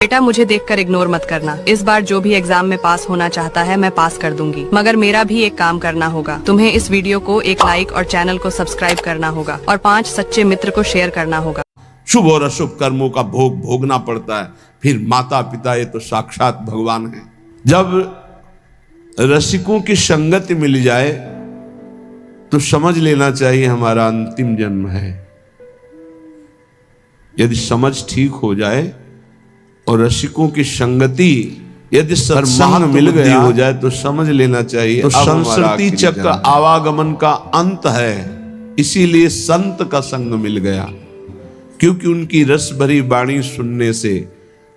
बेटा मुझे देखकर इग्नोर मत करना। इस बार जो भी एग्जाम में पास होना चाहता है मैं पास कर दूंगी, मगर मेरा भी एक काम करना होगा। तुम्हें इस वीडियो को एक लाइक और चैनल को सब्सक्राइब करना होगा और 5 सच्चे मित्र को शेयर करना होगा। शुभ और अशुभ कर्मों का भोग भोगना पड़ता है। फिर माता पिता ये तो साक्षात भगवान है। जब रसिकों की संगति मिल जाए तो समझ लेना चाहिए हमारा अंतिम जन्म है। यदि समझ ठीक हो जाए और रसिकों की संगति यदि सत्संग मिल गया हो जाए तो समझ लेना चाहिए तो संस्कृति चक्र आवागमन का अंत है। इसीलिए संत का संग मिल गया, क्योंकि उनकी रस भरी वाणी सुनने से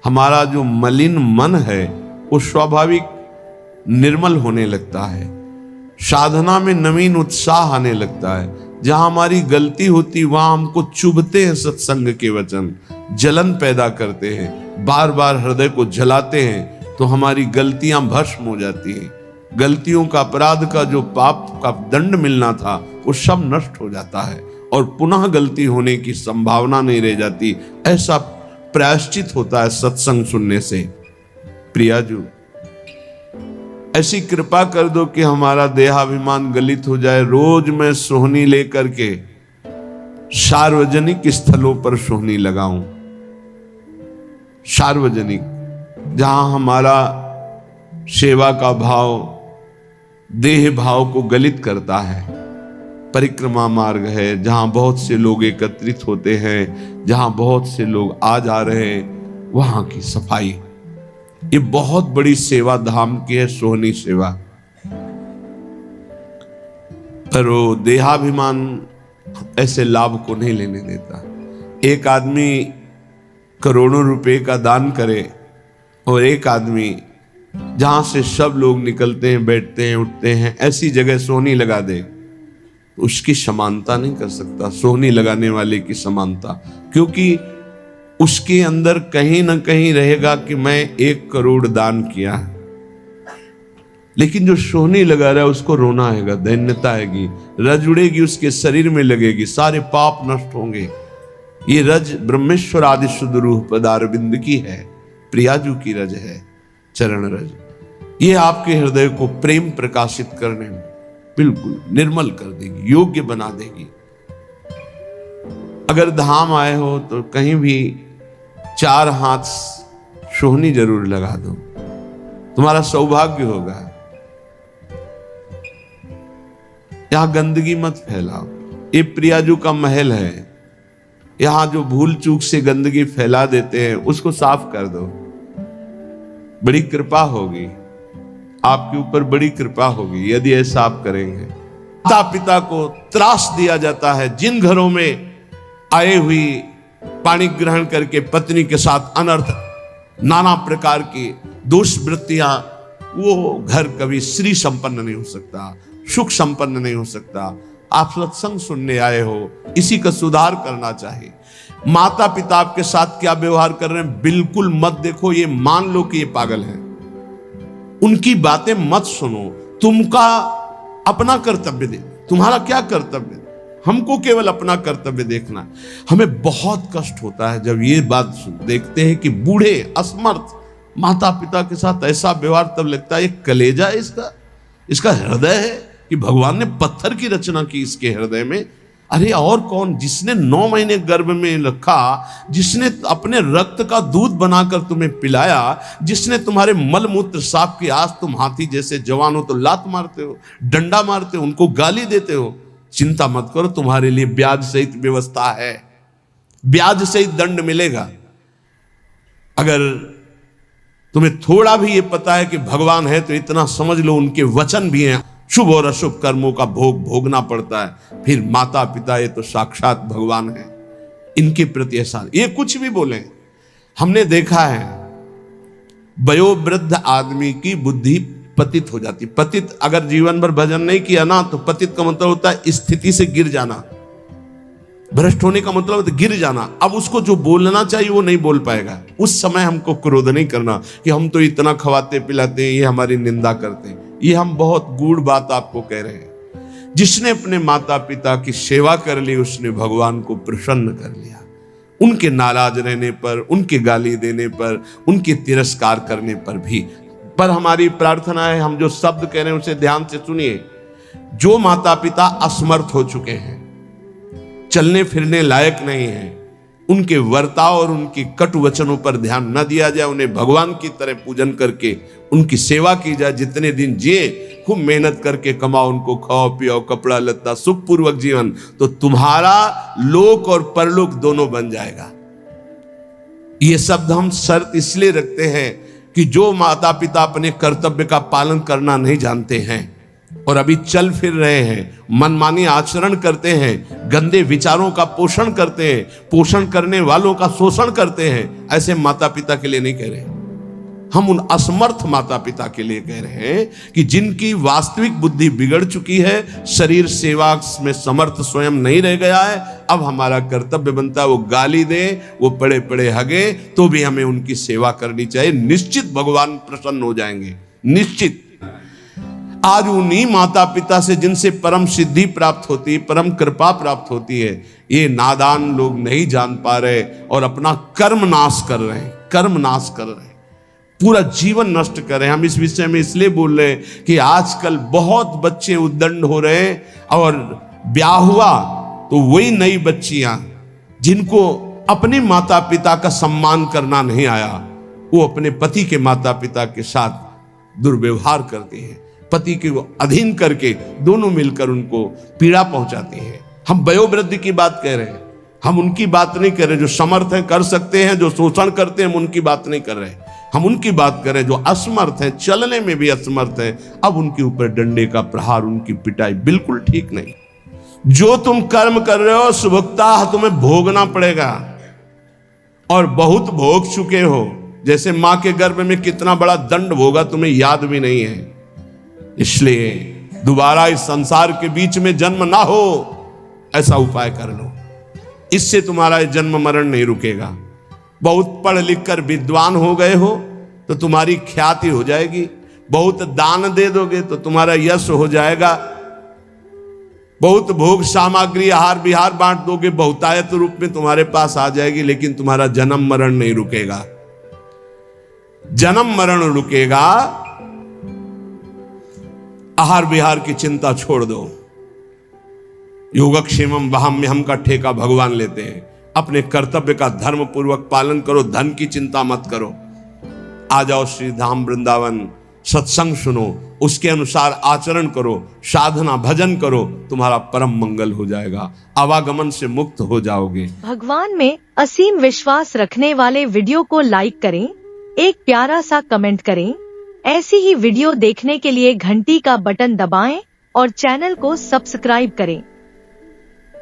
हमारा जो मलिन मन है वो स्वाभाविक निर्मल होने लगता है। साधना में नवीन उत्साह आने लगता है। जहां हमारी गलती होती वहां हमको चुभते हैं सत्संग के वचन, जलन पैदा करते हैं, बार बार हृदय को जलाते हैं, तो हमारी गलतियां भस्म हो जाती हैं। गलतियों का, अपराध का जो पाप का दंड मिलना था वो सब नष्ट हो जाता है और पुनः गलती होने की संभावना नहीं रह जाती। ऐसा प्रायश्चित होता है सत्संग सुनने से। प्रियाजू, ऐसी कृपा कर दो कि हमारा देहाभिमान गलित हो जाए। रोज मैं सोहनी लेकर के सार्वजनिक स्थलों पर सोहनी लगाऊं। सार्वजनिक, जहां हमारा सेवा का भाव देह भाव को गलित करता है। परिक्रमा मार्ग है जहां बहुत से लोग एकत्रित होते हैं, जहां बहुत से लोग आ जा रहे हैं, वहां की सफाई, ये बहुत बड़ी सेवा धाम की है सोहनी सेवा। पर वो देहाभिमान ऐसे लाभ को नहीं लेने देता। एक आदमी करोड़ों रुपए का दान करे और एक आदमी जहां से सब लोग निकलते हैं, बैठते हैं, उठते हैं, ऐसी जगह सोहनी लगा दे, तो उसकी समानता नहीं कर सकता सोहनी लगाने वाले की समानता, क्योंकि उसके अंदर कहीं ना कहीं रहेगा कि मैं 1 करोड़ दान किया है। लेकिन जो सोहनी लगा रहा है उसको रोना आएगा, दैन्यता आएगी, रज उड़ेगी, उसके शरीर में लगेगी, सारे पाप नष्ट होंगे। ये रज ब्रह्मेश्वर आदि शुद्ध रूह पदारविंद की है, प्रियाजू की रज है, चरण रज। ये आपके हृदय को प्रेम प्रकाशित करने में बिल्कुल निर्मल कर देगी, योग्य बना देगी। अगर धाम आए हो तो कहीं भी 4 हाथ सोहनी जरूर लगा दो, तुम्हारा सौभाग्य होगा। यहां गंदगी मत फैलाओ। ये प्रियाजू का महल है, यहां जो भूल चूक से गंदगी फैला देते हैं उसको साफ कर दो। बड़ी कृपा होगी आपके ऊपर, बड़ी कृपा होगी यदि ऐसा आप करेंगे। माता पिता को त्रास दिया जाता है। जिन घरों में आए हुई पानी ग्रहण करके पत्नी के साथ अनर्थ, नाना प्रकार की दुष्वृत्तियां, वो घर कभी श्री संपन्न नहीं हो सकता, सुख संपन्न नहीं हो सकता। आप सत्संग सुनने आए हो, इसी का सुधार करना चाहिए। माता पिता आपके साथ क्या व्यवहार कर रहे हैं बिल्कुल मत देखो, ये मान लो कि ये पागल है, उनकी बातें मत सुनो। तुमका अपना कर्तव्य दे, तुम्हारा क्या कर्तव्य, हमको केवल अपना कर्तव्य देखना। हमें बहुत कष्ट होता है जब ये बात देखते हैं कि बूढ़े असमर्थ माता पिता के साथ ऐसा व्यवहार, तब लगता है ये कलेजा है इसका हृदय है कि भगवान ने पत्थर की रचना की इसके हृदय में। अरे और कौन, जिसने 9 महीने गर्भ में रखा, जिसने अपने रक्त का दूध बनाकर तुम्हें पिलाया, जिसने तुम्हारे मल मूत्र साफ किया, आज तुम हाथी जैसे जवान हो तो लात मारते हो, डंडा मारते हो, उनको गाली देते हो। चिंता मत करो, तुम्हारे लिए ब्याज सहित व्यवस्था है, ब्याज सहित दंड मिलेगा। अगर तुम्हें थोड़ा भी ये पता है कि भगवान है तो इतना समझ लो उनके वचन भी हैं। शुभ और अशुभ कर्मों का भोग भोगना पड़ता है। फिर माता पिता ये तो साक्षात भगवान है, इनके प्रति एहसान, ये कुछ भी बोले। हमने देखा है वयोवृद्ध आदमी की बुद्धि पतित हो जाती। पतित, अगर जीवन भर भजन नहीं किया ना तो पतित का मतलब होता है स्थिति से गिर जाना, भ्रष्ट होने का मतलब होता है गिर जाना। अब उसको जो बोलना चाहिए वो नहीं बोल पाएगा। उस समय हमको क्रोध नहीं करना कि हम तो इतना खवाते पिलाते हैं, ये हमारी निंदा करते हैं। ये हम बहुत गूढ़ बात आपको कह रहे हैं। जिसने अपने माता पिता की सेवा कर ली उसने भगवान को प्रसन्न कर लिया। उनके नाराज रहने पर, उनके गाली देने पर, उनके तिरस्कार करने पर भी। पर हमारी प्रार्थना है, हम जो शब्द कह रहे हैं उसे ध्यान से सुनिए। जो माता पिता असमर्थ हो चुके हैं, चलने फिरने लायक नहीं हैं, उनके वर्ताव और उनके कटु वचनों पर ध्यान न दिया जाए, उन्हें भगवान की तरह पूजन करके उनकी सेवा की जाए। जितने दिन जिए खूब मेहनत करके कमाओ, उनको खाओ पियो, कपड़ा लत्ता, सुखपूर्वक जीवन, तो तुम्हारा लोक और परलोक दोनों बन जाएगा। ये शब्द हम शर्त इसलिए रखते हैं कि जो माता पिता अपने कर्तव्य का पालन करना नहीं जानते हैं और अभी चल फिर रहे हैं, मनमानी आचरण करते हैं, गंदे विचारों का पोषण करते हैं, पोषण करने वालों का शोषण करते हैं, ऐसे माता पिता के लिए नहीं कह रहे। हम उन असमर्थ माता पिता के लिए कह रहे हैं कि जिनकी वास्तविक बुद्धि बिगड़ चुकी है, शरीर सेवा में समर्थ स्वयं नहीं रह गया है। अब हमारा कर्तव्य बनता है वो गाली दे, वो पड़े पड़े हगे, तो भी हमें उनकी सेवा करनी चाहिए। निश्चित भगवान प्रसन्न हो जाएंगे, निश्चित। आज उन्हीं माता पिता से जिनसे परम सिद्धि प्राप्त होती है, परम कृपा प्राप्त होती है, ये नादान लोग नहीं जान पा रहे और अपना कर्म नाश कर रहे हैं, कर्म नाश कर रहे हैं, पूरा जीवन नष्ट कर रहे हैं। हम इस विषय में इसलिए बोल रहे हैं कि आजकल बहुत बच्चे उद्दंड हो रहे हैं और ब्याह हुआ तो वही नई बच्चियां जिनको अपने माता पिता का सम्मान करना नहीं आया, वो अपने पति के माता पिता के साथ दुर्व्यवहार करती हैं, पति के अधीन करके दोनों मिलकर उनको पीड़ा पहुंचाती हैं। हम वयोवृद्धि की बात कह रहे हैं, हम उनकी बात नहीं कर रहे। जो समर्थ है कर सकते हैं, जो शोषण करते हैं हम उनकी बात नहीं कर रहे। हम उनकी बात करें जो असमर्थ है, चलने में भी असमर्थ है, अब उनके ऊपर डंडे का प्रहार, उनकी पिटाई बिल्कुल ठीक नहीं। जो तुम कर्म कर रहे हो सुभक्ता तुम्हें भोगना पड़ेगा और बहुत भोग चुके हो। जैसे मां के गर्भ में कितना बड़ा दंड भोगा तुम्हें याद भी नहीं है। इसलिए दोबारा इस संसार के बीच में जन्म ना हो, ऐसा उपाय कर लो। इससे तुम्हारा जन्म मरण नहीं रुकेगा। बहुत पढ़ लिख कर विद्वान हो गए हो तो तुम्हारी ख्याति हो जाएगी। बहुत दान दे दोगे तो तुम्हारा यश हो जाएगा। बहुत भोग सामग्री आहार विहार बांट दोगे, बहुतायत रूप में तुम्हारे पास आ जाएगी, लेकिन तुम्हारा जन्म मरण नहीं रुकेगा। जन्म मरण रुकेगा, आहार विहार की चिंता छोड़ दो। योगक्षेमम वहाम्यहम का ठेका भगवान लेते हैं। अपने कर्तव्य का धर्म पूर्वक पालन करो, धन की चिंता मत करो। आ जाओ श्री धाम वृंदावन, सत्संग सुनो, उसके अनुसार आचरण करो, साधना भजन करो, तुम्हारा परम मंगल हो जाएगा, आवागमन से मुक्त हो जाओगे। भगवान में असीम विश्वास रखने वाले वीडियो को लाइक करें, एक प्यारा सा कमेंट करें। ऐसी ही वीडियो देखने के लिए घंटी का बटन दबाएं और चैनल को सब्सक्राइब करें।